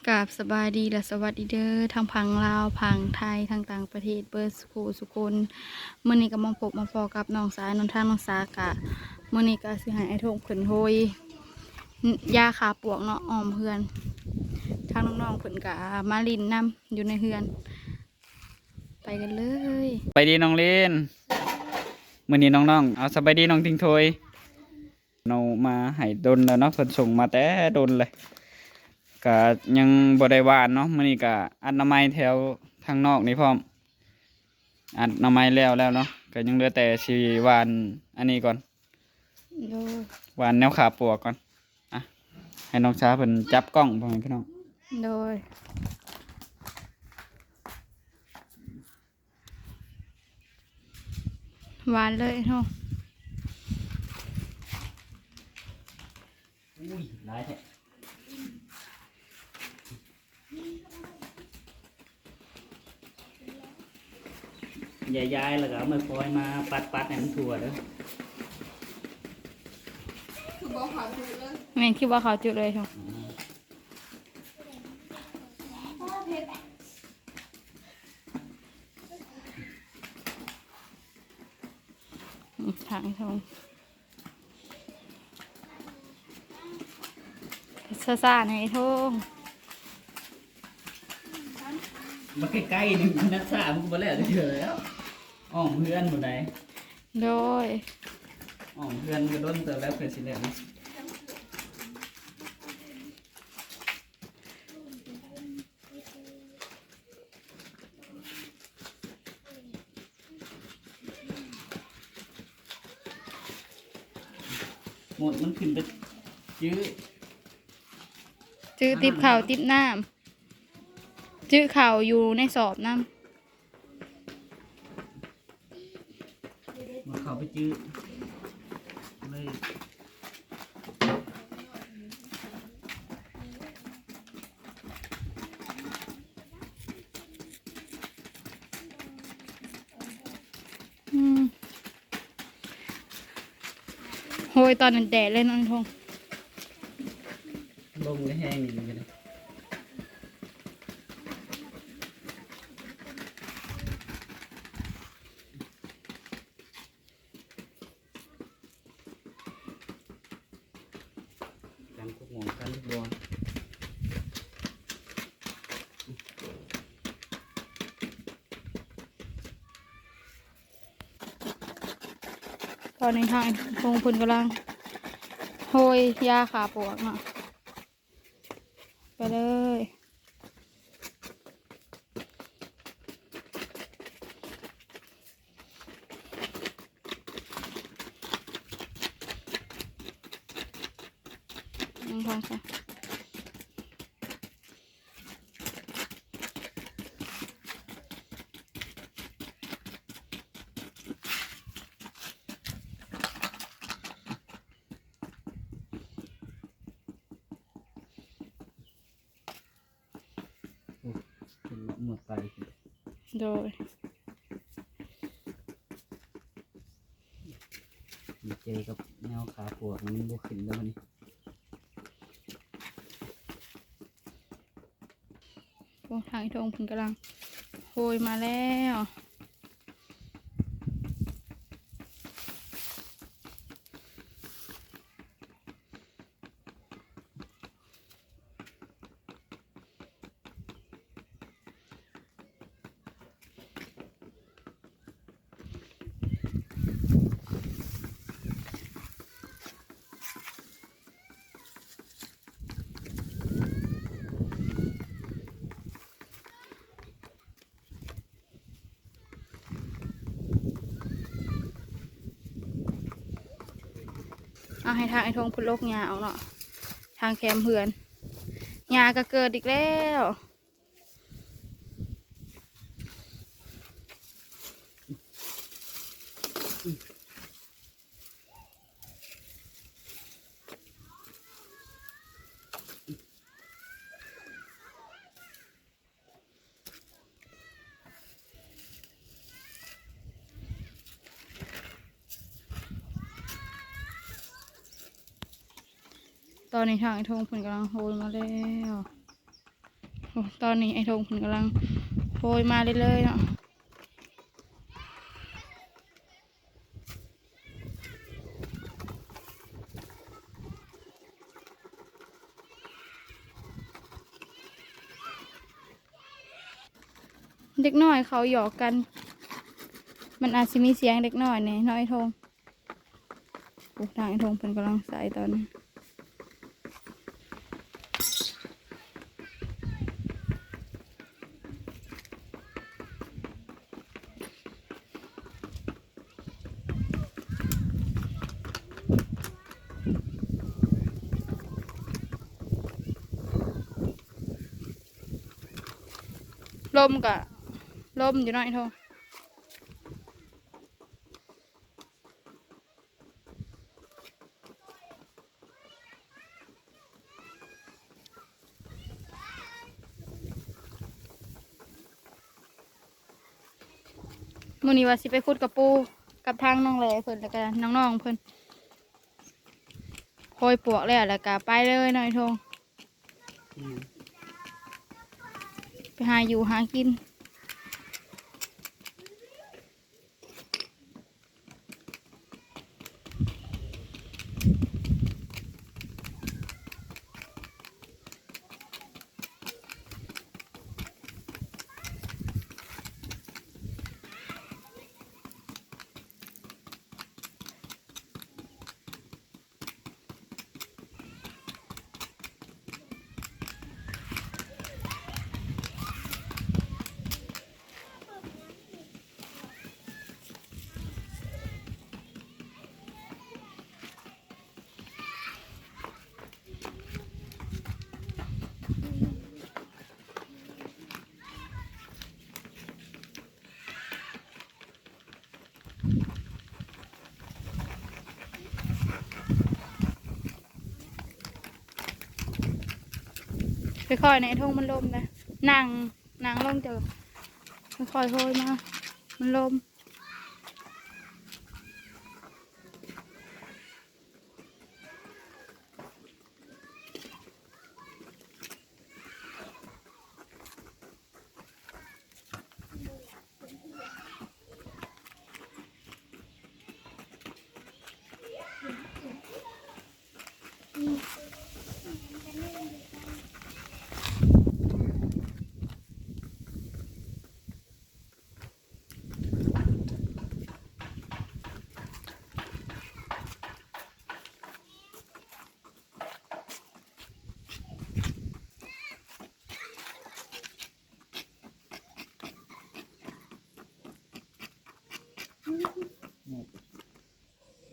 กราบสบายดีและสวัสดีเด้อทางพังลาวพังไทยทางต่างประเทศเบิร์สกูสุคนมื้อนี้ก็มาพบมาพอกับน้องสายนนทางน้องสากะมื้อนี้ก็สิให้ไอ้ทงขึ้นโหยยาขาปวกเนาะอ้อมเฮือนทางน้องๆเพิ่นก็มาลินน้ำอยู่ในเฮือนไปกันเลยไปดีน้องเล่นมื้อนี้น้องๆเอาสบายดีน้องทิ้งถ้วยเรามาให้ดนแล้วเนาะเพิ่นส่งมาแต่ดนเลยก็ยังบ่ได้หวานเนาะมื้อนี้ก็อนามัยแถวทางนอกนี่พร้อมอนามัยแล้วเนาะก็ยังเหลือแต่สิหวานอันนี้ก่อนโดยหวานแนวขาปวกก่อนอ่ะให้น้องช้าเพิ่นจับกล้องพ่อแม่พี่น้องโดยหวานเลยเนาะอุ้ยหลายแท้ย้ายๆแล้วก็เอามาคอยมาปัดให้มันทั่วเด้อ แม่นคิดว่าเขาจุดเลยเนาะทางทงซ่าๆในทง มาใกล้ๆหนึ่งนัดสามกูมาแล้วเฉยแล้วอ้อมเพื่อนหมดไหน โดย อ้อมเพื่อนก็โดนเติมแล้วเพื่อนสิแล้วนะหมดมันขึ้นไปยื้อจื้อติบเข่าติบน้ำจื้อเข่าอยู่ในสอบน้มันเข้าไปยื้อเลย ำโหยตอนนั้นแดดเลยน้องทง ลงเลยแห้งอย่างนี้เลยกันพวกหมองกันทุกบัว ตอนนี้ทางทงพุ่นกำลังโหยยาขาปวดเนาะไปเลยน้องทองค่ะเป็นหมดไป โดยดีเจกับแนวขาปวดมันบวขึ้นแล้วมันนี่ พวกทางทงพุ่นกำลังโหยมาแล้ว เอาให้ทางไอ้ทงพุ่นโลกยาเอาเนาะทางแคมเพื่อนยาก็เกิดอีกแล้วตอนนี้ทางไอ้ทงพุ่นกำลังโหยมาแล้ว โอ้ตอนนี้ไอ้ธงเพิ่นกำลังโหยมาเรื่อยๆเนาะเด็กน้อยเขาหยอกกัน มันอาจจะมีเสียงเด็กน้อยเนี่ยน้อยธงโอ้ทางไอ้ธงเพิ่นกำลังใส่ตอนนี้ลมกะลมอยู่น้อยธงมื้อนี้ว่าสิไปขุดกระปูกับทางน้องแหล่เพิ่นแล้วก็น้องๆเพิ่นโหยปวกแล้วก็ไปเลยน้อยธงไปหาอยู่หากินค่อยๆในธงมันลมนะนั่งลงเจอค่อยๆโหยมามันลม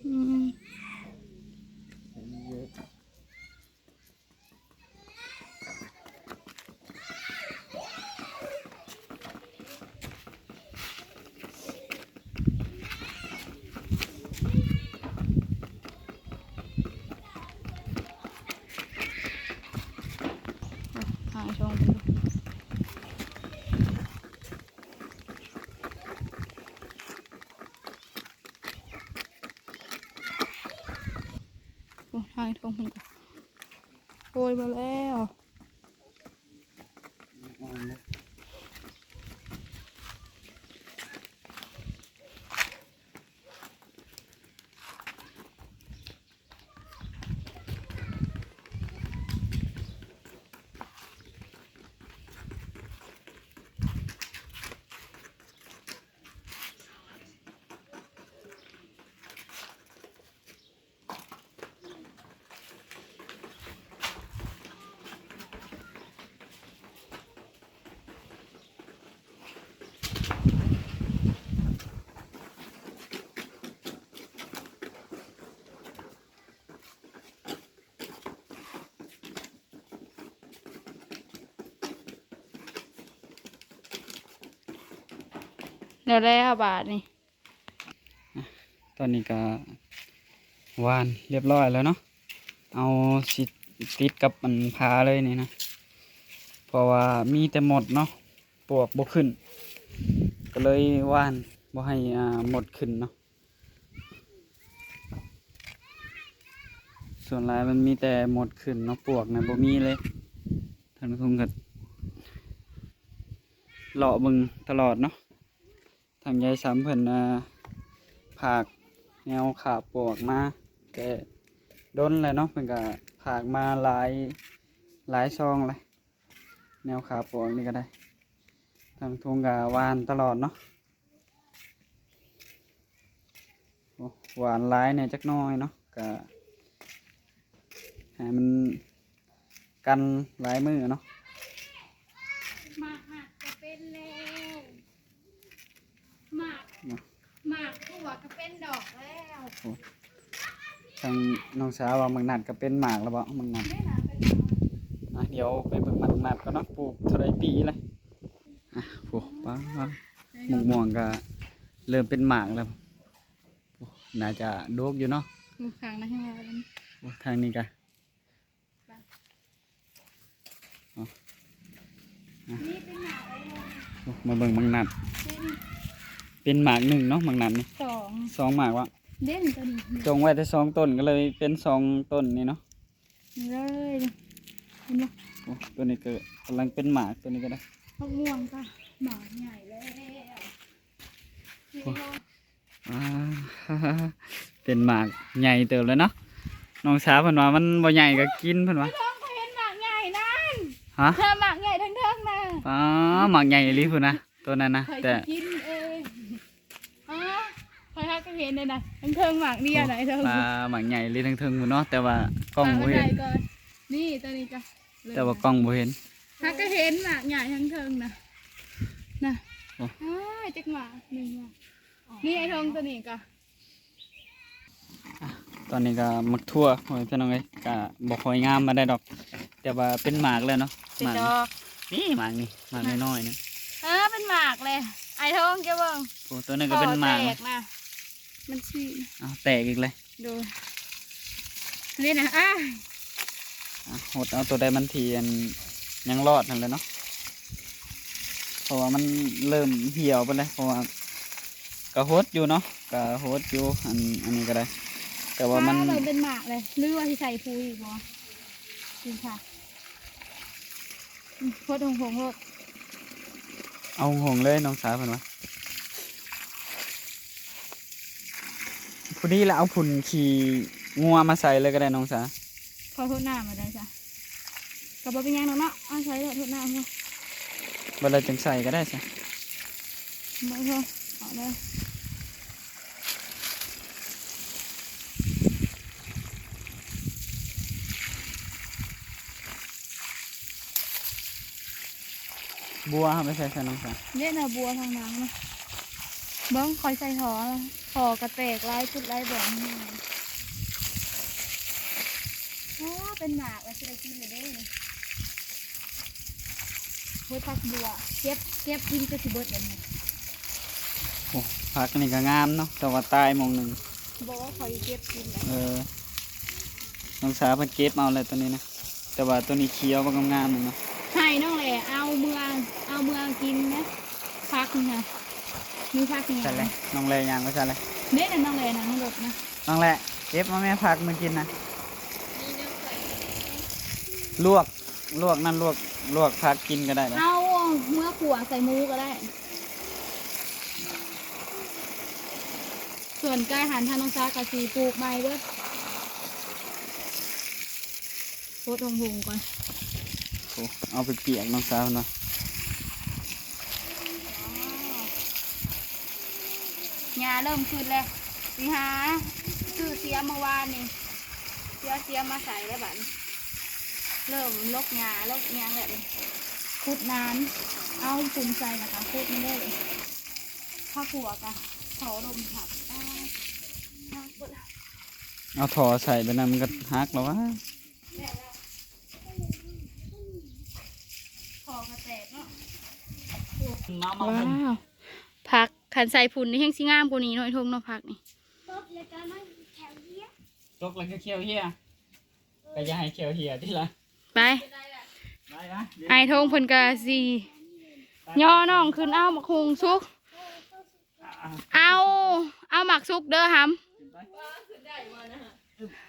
อืมหาช่องไปดูโอ้ทางช่องมันก็โอยมาแล้วแล้วบาทนี่ตอนนี้ก็วานเรียบร้อยแล้วเนาะเอาสิติดกับมันพาเลยนี่นะเพราะว่ามีแต่หมดเนาะปวกบ่ขึ้นก็เลยว่านบ่ให้หมดขึ้นเนาะส่วนหลายมันมีแต่หมดขึ้นเนาะปวกนะบ่มีเลยท่านผู้ชมก็ เลาะเบิ่งตลอดเนาะทางยายซ้ำเพิ่นผากแนวขาปวกมาแต่โดนเลยเนาะเพิ่นก็ผากมาหลายซองเลยแนวขาปวกนี่ก็ได้ทางทุ่งก็หวานตลอดเนาะโอ้หวานหลายเนี่ยจักหน้อยเนาะก็ให้มันกันหลายมือเนาะ หมากหักก็เป็นแล้วหมากทั่วก็เป็นดอกแล้ว ทางน้องสาวว่ามังนัดก็เป็นหมากแล้วบ่มังนัด ได้นะเป็น เดี๋ยวไปเบิ่งมังนัดก็เนาะปลูกเท่าไรปีเลยโอ้ป้าหมกม่วงก็เริ่มเป็นหมากแล้วโอ้น่าจะโดกอยู่เนาะ ลูกค้างนะให้เราเป็น โอ้ทางนี้ก็ นี่เป็นหมากอะไร โอ้มาเบิ่งมังนัดเป็นหมากหนึ่งเนาะมังนัดนี่ สอง สองหมากวะ เด่นตัวนี้ จงไว้แต่สองต้นก็เลยเป็นสองต้นนี่เนาะ เลยเห็นไหม โอ้ตัวนี้ก็กำลังเป็นหมากตัวนี้ก็ได้ มะม่วงก็หมากใหญ่แล้ว อ่า เป็นหมากใหญ่เติบเลยเนาะน้องสาวเพิ่นว่ามันบ่ใหญ่ก็กินเพิ่นว่า ท้องเขาเห็นหมากใหญ่นั่น ฮะ เธอหมากใหญ่ทั้งเทิงนะ อ๋อหมากใหญ่อีหลีพุ่นนะตัวนั้นนะ เคย แต่ กินเองอ๋อเคยก็เห็นเลยนะทั้งเทิงหมากเดียวไหนเทิง ปลาหมากใหญ่อีหลีทั้งเทิงพุ่นเนาะแต่ว่ากล้องบ่ หมาก เห็น ใหญ่ก่อนนี่ตัวนี้ก็ แต่ว่ากล้องบ่เห็น ถ้าก็เห็นหมากใหญ่ทั้งเทิงนะนะ โอ้ อ้ายจักหมากหนึ่งหมากนี่ไอ้เทิงตัวนี้ก็ ตอนนี้ก็มักทั่วโอ้ยพี่น้องเอ้ยก็บ่ค่อยงามมาได้ดอก แต่ว่าเป็นหมากแล้วเนาะ เป็น หมาก ดอก นี่หมากนี่หมากน้อยๆนี่ เป็นหมากเลยไอ้เทิงเจ้าเบิ่ง โอ้ตัวนั้นก็เป็นหมาก แต นะ กนะมันชี้ อ้าวแตกอีกเลย ดูนี่นะหดเอาตัวใดมันทีอันยังรอดนั่นเลยเนาะเพราะว่ามันเริ่มเหี่ยวไปเลยเพราะว่าก็หดอยู่เนาะก็หดอยู่อันนี้ก็ได้ แต่ว่ามัน เลยเป็นหมากเลยหรือว่าที่ใส่ฟูอีกบ่จริงค่ะโคตรหงโคตร เอาหงเลยน้องสาวเพิ่นว่าพอดีแล้วเอาผุนขี่งัวมาใส่เลยก็ได้น้องสาว ขอโทษหน้ามาได้จ้ะกับเป็นยังเนาะเอาใช้โทษหน้าเนาะ เวลาจังใส่ก็ได้ใช่ ไม่พอเอาเลย บัวไม่ใช่ใช่น้องสาว เล่นเอาบัวทางน้ำนะเบิ้งคอยใส่ถอกระแตกลายจุดลายแบบนี้เป็นหมากแล้วจะได้กินเลยได้เฮ้ยพักบัวเก็บกินก็สิเบิดเลย โอ้ผักนี่ก็งามเนาะแต่ว่าตายหมองหนึ่ง บอกว่าคอยเก็บกินเลย น้องสาวเพิ่นเก็บเอาเลยตัวนี้นะแต่ว่าตัวนี้เคี้ยวมันงามๆหนึ่งเนาะ ให้น้องแหล่เอาเมืองกินนะพักนี่ค่ะมีพักนี่ ใช่เลยน้องแลยางก็ใช่เลย เด็ดน้องแหล่นะน้องหลบนะ น้องแลเก็บมาแม่ผักมากินนะลวกนั่นลวกผักกินก็ได้เลย เอาเมื่อขั่วใส่หมูก็ได้ ส่วนกายหันทางน้องซากะสีปลูกใหม่เด้อโคตรหงก่อน โอ้เอาไปเปียกน้องสาวเนาะ หญ้าเริ่มขึ้นแล้วสิหาซื้อเสียเมื่อวานนี่เสียมาใส่แล้วบัดเริ่มลกหญ้าลกหญ้าแบบขุดน้ำเอาปุ่มใส่นะคะขุดไม่ได้เลยข้าวขัวกะเขาลมผักขุด เอาถอใส่ไปนะมันก็ฮักแล้ววะ คอกระแตกเนาะ ว้า ว้าวผักขันใส่ผุนนี่แห้งสิงามกว่านี้หน่อยทงเนาะผักนี่ จกเลยก็เคี้ยวเฮียก็จะให้เคี้ยวเฮียที่ละ ไป ได้นะ ไอทงเพิ่นกะสีย่อน้องขึ้นเอาหมักหุงซุก เอาหมักซุกเด้อห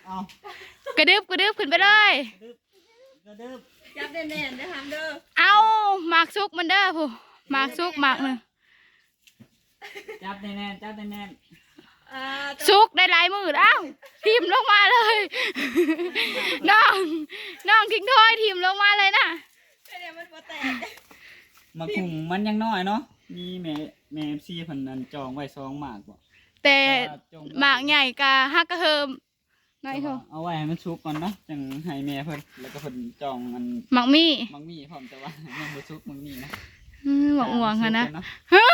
เอา ำกระดึบขึ้นไปเลย กระดึบ จับแน่นๆได้ทำเด้อ เอาหมักซุกมันเด้อผู้ หมากสุกหมากหนึ่ง จับแน่ๆจับแน่ๆ สุกได้หลายมืออ้าวทีมลงมาเลย น้องทิ้งถ้อยทีมลงมาเลยนะ มาคุมมันยังน้อยเนาะมีแม่ซีเพิ่นอันจองไว้2หมากบ่ แต่หมากใหญ่กะฮักกระเฮิมน้อยเถอะ เอาไว้ให้มันสุกก่อนเนาะจังให้แม่เพิ่นแล้วก็เพิ่นจองมัน หมากมี่ มังมีพร้อมแต่ว่ายังบ่สุกมังมีนะ หมากม่วงค่ะนะฮะ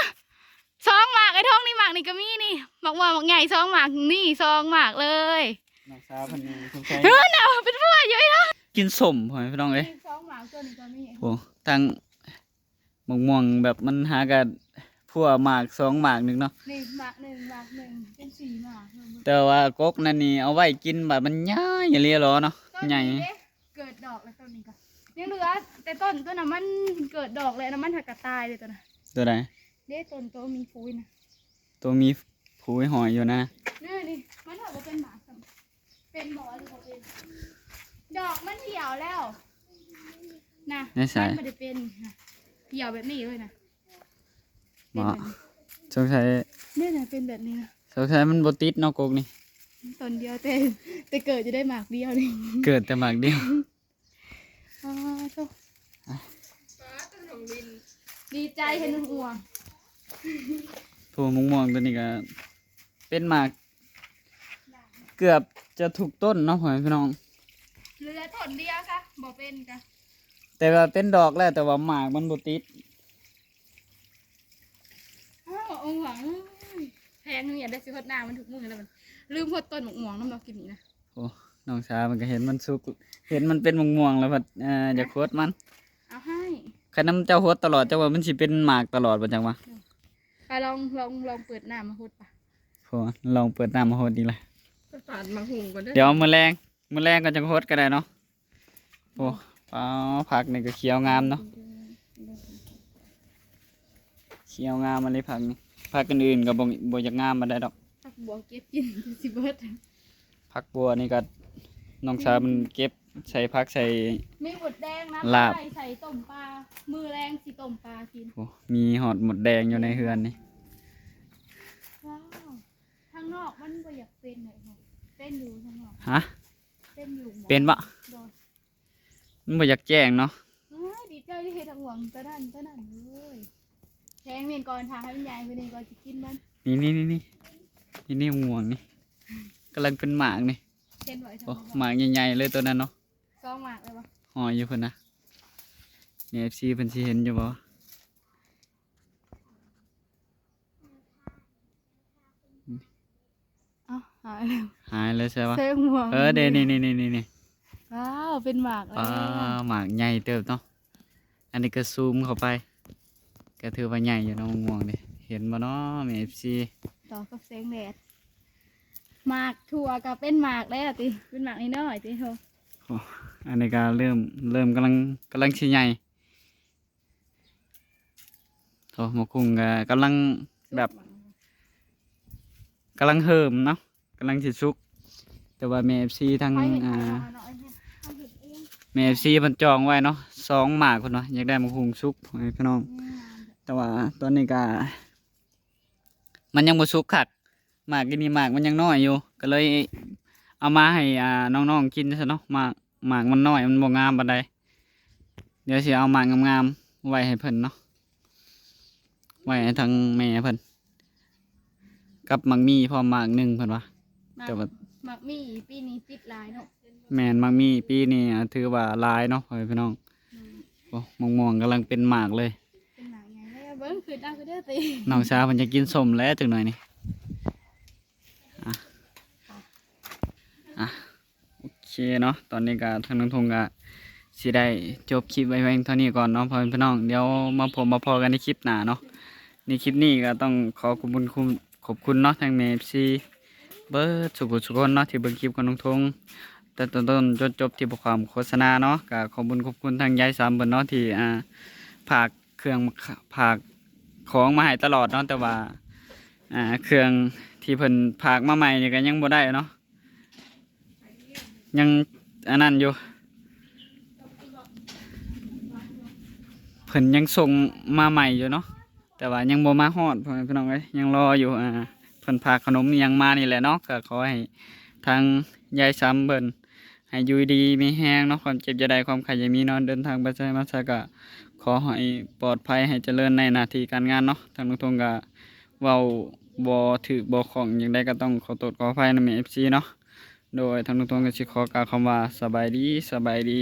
สองหมากไอ้ท้องนี่หมากนี่ก็มีนี่หมากม่วงหมากใหญ่สองหมากนี่สองหมากเลย น้องสาวเพิ่นสงสัย หนาวเป็นพวกเยอะนะ กินสมพ่อแม่พี่น้องเอ้ย สองหมากตัวนี้ก็มี โอ้ทางมะม่วงแบบมันหากันพัวหมาก2หมากนึงเนาะ นี่หมากหนึ่งเป็นสี่หมาก แต่ว่ากกนั่นนี่เอาไว้กินแบบมันใหญ่อย่าเรียหรอเนาะ ต้น ใหญ่ นี้เกิดดอกแล้วต้นนี้ก็ยังเหลือแต่ต้นน่ะมันเกิดดอกเลยนะมันหักกระตายเลยตัวน่ะ ตัวใด เด้ต้นโตมีฟูยนะ ตัวมีผูหอยอยู่นะ นี่มันถือว่าเป็นหมากเป็นหมอหรือว่าเป็นดอกมันเหี่ยวแล้วนะมันไม่ได้เป็นนะเหี่ยวแบบนี้เลยนะ หมอสงสัย เนี่ยนะเป็นแบบนี้นะ สงสัยมันบ่ติดเนาะกกนี่ ต้นเดียวแต่เกิดจะได้หมากเดียวนี่ เกิดแต่หมากเดียว อ๋อโธ่ดีใจเห็นห่วง ผู้มะม่วงตัวนี้ก็เป็นหมากเกือบจะถูกต้นเนาะพ่อแม่พี่น้อง เหลือต้นเดียวค่ะบ่เป็นจ้ะ แต่ว่าเป็นดอกแล้วแต่ว่าหมากมันบ่ติด อ้าวองหวังแพงนึงอยากได้ซื้อฮดหน้ามันถูกมือแล้วมันลืมฮดต้นหมกหม่วงน้ำเรากินนี่นะ โอ้น้องสาวมันก็เห็นมันสุกเห็นมันเป็นมะม่วงแล้วพัดอยากโคตรมัน เอาให้ คันน้ำเจ้าโคตรตลอดเจ้าว่ามันสิเป็นหมากตลอดบ่จังวะ ไปลองเปิดหน้ามาฮดปะ โหลองเปิดน้ำมาโคตรดีเลย ปาดมาหุงก่อนเด้อ เดี๋ยวมื้อแรงก็จะโคตรก็ได้เนาะโอ้ผักนี่ก็เขียวงามเนาะเขียวงามมาเลยผักนี่ผักอื่นๆก็บ่อยากงามมาได้ดอก ผักบัวเก็บกินสิเบิด ผักบัวนี่ก็น้องสาวมันเก็บใส่ผักใส่ มีหมดแดงนะ ลาบ ใส่ต้มปลามือแรงสิต้มปลากิน โอ้มีหอดหมดแดงอยู่ในเฮือนนี่ ว้าวทางนอกมันบ่อยากเป็นเลยค่ะเป็นอยู่ทางนอก ฮะ เป็นอยู่หมอ เป็นบ่ โดน มันบ่อยากแจ้งเนาะ ดีใจที่เฮ็ดทางหวังตะนั่นเลยแทงเมียนก่อนทางให้มันใหญ่ไปนี่ก่อนจะกินมัน นี่ม่วงนี่กำลังเป็นหมากนี่ เช่นไว้ทำ โอ้ ไม หมากใหญ่ๆเลยตัวนั้นเนาะ ซองหมากเลยวะ ห่ออยู่เพิ่นนะนี่ FC เพิ่นสิเห็นอยู่บ่ อ้าวหายแล้ว หายเลยใช่ปะ เสื้อหมวก เด้นี่ ว้าวเป็นหมากเลย หมากใหญ่เติบเนาะอันนี้ก็ซูมเข้าไปก็ถือว่าใหญ่อยู่เนาะม่วงนี่เห็นบ่เนาะแม่ FC ต่อกับแสงแดดหมากถั่วกับเป็นหมากได้อะติเป็นหมากนิดหน่อยติโธ่ โอ้อันนี้ก็เริ่มกำลังสิใหญ่โอ้หมกคุ้งก็กำลังแบบกำลังเหิมเนาะกำลังสิสุกแต่ว่าแม่ FC ทั้ง ไปเห็นใครเอาหน่อยให้เอาเห็ดเอง แม่ FC เพิ่นจองไว้เนาะ2หมากพุ่นเนาะอยากได้หมกคุ้งสุกให้พี่น้องแต่ว่าตอนนี้ก็มันยังบ่สุกคักหมากกินนี่หมากมันยังน้อยอยู่ก็เลยเอามาให้น้องๆกินซะเนาะหมากมันน้อยมันบ่งามปานใดเดี๋ยวสิเอาหมากงามๆไว้ให้เพิ่นเนาะไว้ให้ทางแม่เพิ่นกับหมักมี่พร้อมหมากหนึงเพิ่นว่าแต่ว่า หมากมีปีนี้ติดหลายเนาะ แม่นหมักมี่ปีนี้ถือว่าหลายเนาะพ่อแม่พี่น้องโอ้ม่วงๆกำลังเป็นหมากเลย เป็นหมากไงแล้วเบิ้งคือดังคือเด้อติ น้องสาวเพิ่นจะกินส้มแล้วจังหน่อยนี่โอเคเนาะตอนนี้ก็ทางน้องทงก็สิได้จบคลิปไว้เพียงเท่านี้ก่อนเนาะพ่อแม่พี่น้องเดี๋ยวมาพอกันในคลิปหน้าเนาะในคลิปนี้ก็ต้องขอบคุณเนาะทางเมฟซีเบิร์ดสุขคนเนาะที่เบิ่งคลิปของน้องทงแต่ต้นจนจบที่บทความโฆษณาเนาะก็ขอบคุณทางยายสามเบิ่นเนาะที่ผากเครื่องผากของมาให้ตลอดเนาะแต่ว่าเครื่องที่เพิ่นผากมาใหม่นี่ก็ยังบ่ได้เนาะยังอันนั้นอยู่ เพิ่นยังส่งมาใหม่อยู่เนาะแต่ว่ายังบ่มาฮอดพ่อแม่พี่น้องเอ้ยยังรออยู่เพิ่นพาขนมอิหยังมานี่แหละเนาะก็ขอให้ทางยายซ้ำเบิ่นให้อยู่ดีมีแฮงเนาะความเจ็บจะได้ความไข้อย่ามีนอนเดินทางไปไสมาไสก็ขอให้ปลอดภัยให้เจริญในหน้าที่การงานเนาะทางลุงทงก็เว้าบ่ถูกบ่ของหยังใดก็ต้องขอโทษขออภัยนำ FC เนาะโดยทางลุงทงก็สิขอกล่าวคำว่าสบายดี